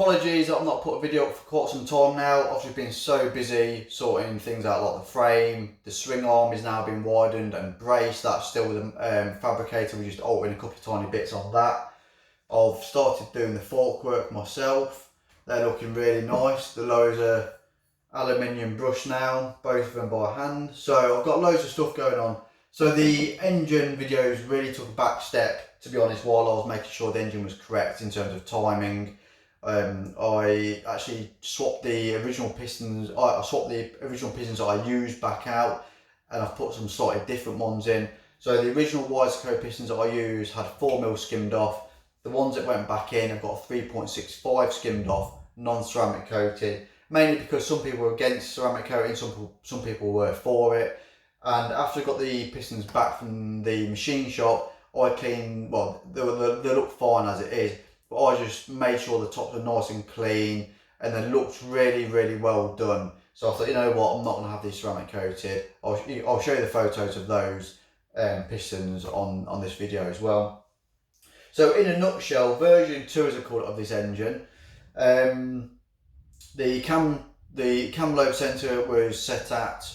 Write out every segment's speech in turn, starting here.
apologies that I've not put a video up for quite some time now. I've just been so busy sorting things out like the frame. The swing arm is now been widened and braced. That's still with the fabricator. We're just altering a couple of tiny bits on that. I've started doing the fork work myself. They're looking really nice. The lows are aluminium brush now, both of them by hand. So I've got loads of stuff going on. So the engine videos really took a back step, to be honest, while I was making sure the engine was correct in terms of timing. I actually swapped the original pistons. I swapped the original pistons that I used back out, and I've put some slightly different ones in. So the original Wiseco pistons that I used had 4mm skimmed off. The ones that went back in, I've got 3.65 skimmed off, non-ceramic coated. Mainly because some people were against ceramic coating, some people were for it. And after I got the pistons back from the machine shop, I cleaned. Well, they look fine as it is. But I just made sure the tops were nice and clean, and they looked really, really well done. So I thought, you know what, I'm not going to have these ceramic coated. I'll show you the photos of those pistons on this video as well. So in a nutshell, version 2, as I call it, of this engine, the cam lobe centre was set at,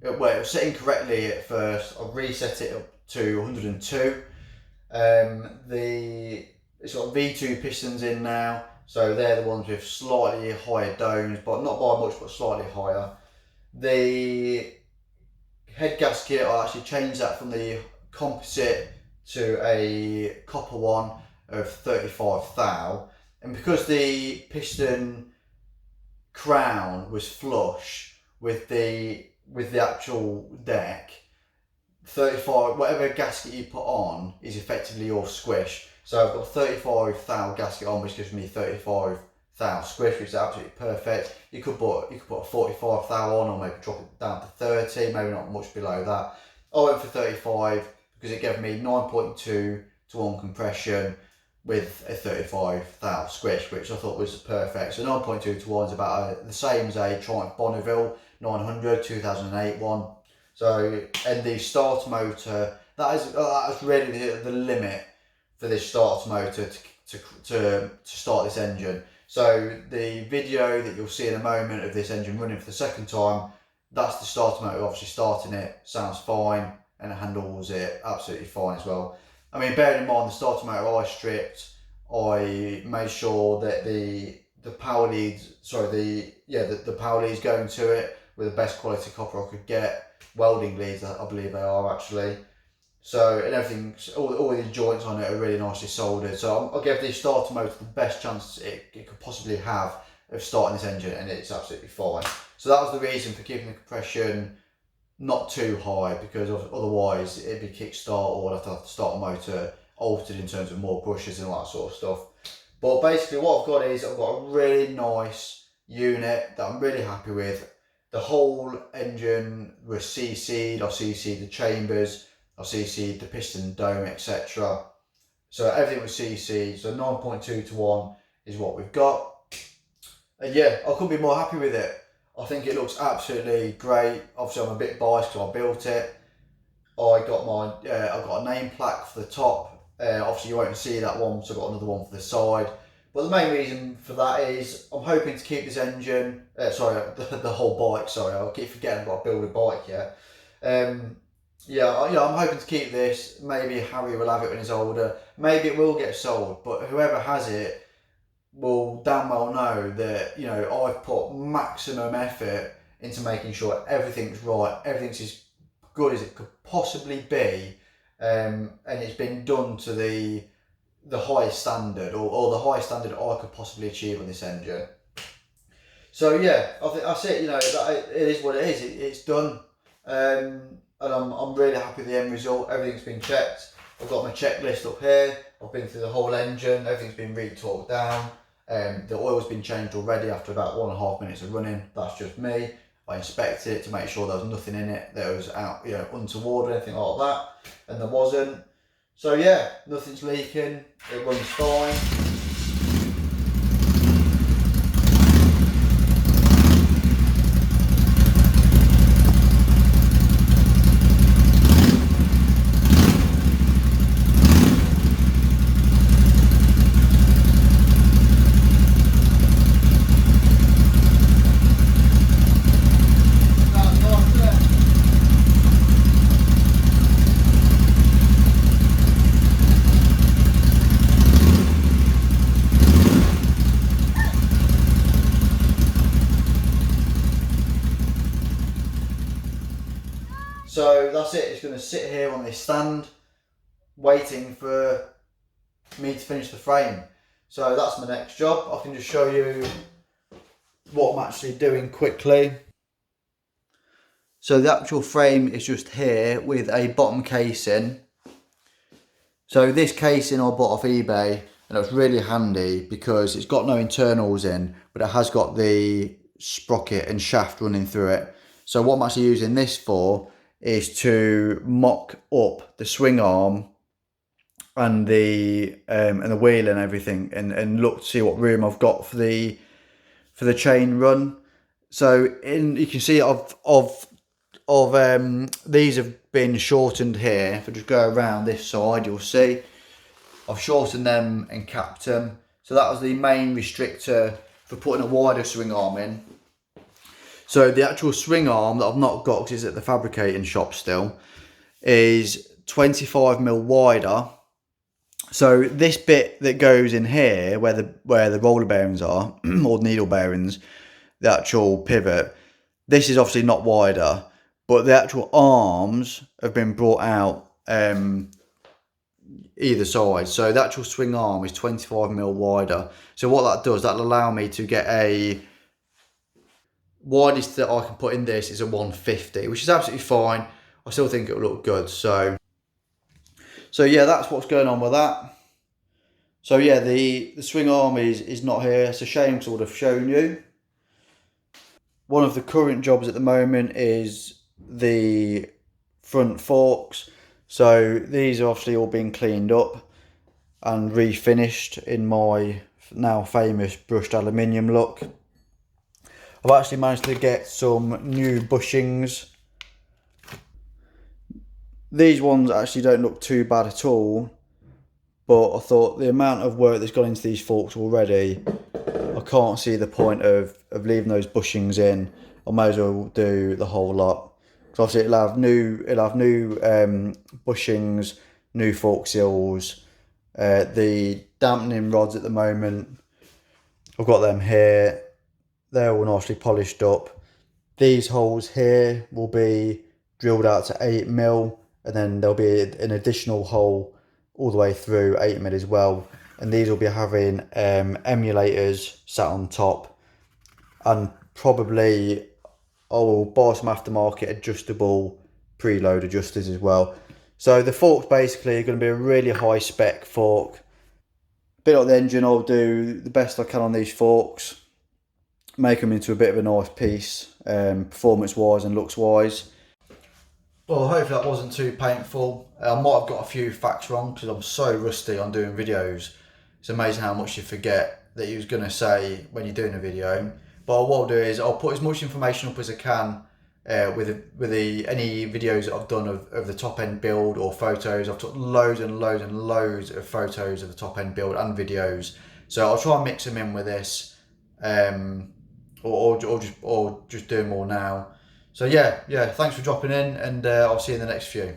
well, it was set incorrectly at first. I reset it up to 102. It's got V2 pistons in now, so they're the ones with slightly higher domes, but not by much, but slightly higher. The head gasket, I actually changed that from the composite to a copper one of 35 thou, and because the piston crown was flush with the actual deck, 35, whatever gasket you put on is effectively your squish. So I've got 35 thou gasket on, which gives me 35 thou squish, which is absolutely perfect. You could put a 45 thou on, or maybe drop it down to 30, maybe not much below that. I went for 35 because it gave me 9.2 to 1 compression with a 35 thou squish, which I thought was perfect. So 9.2 to 1 is about the same as a Triumph Bonneville 900 2008 one. So, and the starter motor, that is really the limit for this starter motor to start this engine. So the video that you'll see in a moment of this engine running for the second time, that's the starter motor obviously starting it. Sounds fine, and it handles it absolutely fine as well. I mean, bearing in mind the starter motor I stripped, I made sure that the power leads, the power leads going to it with the best quality copper I could get. Welding leads, I believe they are actually. So, and everything, all the joints on it are really nicely soldered. So I'll give this starter motor the best chance it could possibly have of starting this engine, and it's absolutely fine. So that was the reason for keeping the compression not too high, because otherwise it'd be kickstart, or I'd have to start a motor altered in terms of more brushes and all that sort of stuff. But basically what I've got is, I've got a really nice unit that I'm really happy with. The whole engine was CC'd. I CC'd the chambers, I CC'd the piston dome, etc. So everything was CC'd. So 9.2 to 1 is what we've got. And yeah, I couldn't be more happy with it. I think it looks absolutely great. Obviously I'm a bit biased because I built it. I got a name plaque for the top. Obviously you won't see that one, so I've got another one for the side. But the main reason for that is I'm hoping to keep this engine, the whole bike, sorry, I keep forgetting I've got to build a bike yet. I'm hoping to keep this. Maybe Harry will have it when he's older. Maybe it will get sold, but whoever has it will damn well know that, you know, I've put maximum effort into making sure everything's right, everything's as good as it could possibly be, and it's been done to the highest standard, or the highest standard I could possibly achieve on this engine. So yeah, I think that's it. You know, it is what it is. It's done, and I'm really happy with the end result. Everything's been checked. I've got my checklist up here. I've been through the whole engine. Everything's been re-torqued down. The oil's been changed already after about 1.5 minutes of running. That's just me. I inspected it to make sure there was nothing in it that was out, you know, untoward or anything like that, and there wasn't. So yeah, nothing's leaking. It runs fine. So that's it, it's going to sit here on this stand waiting for me to finish the frame. So that's my next job. I can just show you what I'm actually doing quickly. So the actual frame is just here with a bottom casing. So this casing I bought off eBay, and it was really handy because it's got no internals in, but it has got the sprocket and shaft running through it. So what I'm actually using this for is to mock up the swing arm and the wheel and everything, and look to see what room I've got for the chain run. So you can see these have been shortened here. If I just go around this side, you'll see I've shortened them and capped them. So that was the main restrictor for putting a wider swing arm in. So the actual swing arm that I've not got, because it's at the fabricating shop still, is 25mm wider. So this bit that goes in here, where the roller bearings are, or needle bearings, the actual pivot, this is obviously not wider, but the actual arms have been brought out either side. So the actual swing arm is 25mm wider. So what that does, that'll allow me to get a widest that I can put in this is a 150, which is absolutely fine. I still think it'll look good. So yeah, that's what's going on with that. So yeah, the swing arm is not here. It's a shame because I would have shown you. One of the current jobs at the moment is the front forks. So these are obviously all being cleaned up and refinished in my now famous brushed aluminium look. I've actually managed to get some new bushings. These ones actually don't look too bad at all, but I thought the amount of work that's gone into these forks already, I can't see the point of leaving those bushings in. I may as well do the whole lot. So obviously it'll have new bushings, new fork seals, the dampening rods at the moment, I've got them here. They're all nicely polished up. These holes here will be drilled out to 8mm, and then there'll be an additional hole all the way through 8mm as well. And these will be having emulators sat on top, and probably I will buy some aftermarket adjustable preload adjusters as well. So the forks basically are going to be a really high spec fork. A bit like the engine, I'll do the best I can on these forks, make them into a bit of a nice piece, performance wise and looks wise. Well, hopefully that wasn't too painful. I might have got a few facts wrong because I'm so rusty on doing videos. It's amazing how much you forget that you was going to say when you're doing a video. But what I'll do is I'll put as much information up as I can with any videos that I've done of the top end build or photos. I've took loads and loads and loads of photos of the top end build and videos. So I'll try and mix them in with this, or just do them all now. So yeah, thanks for dropping in, and I'll see you in the next few.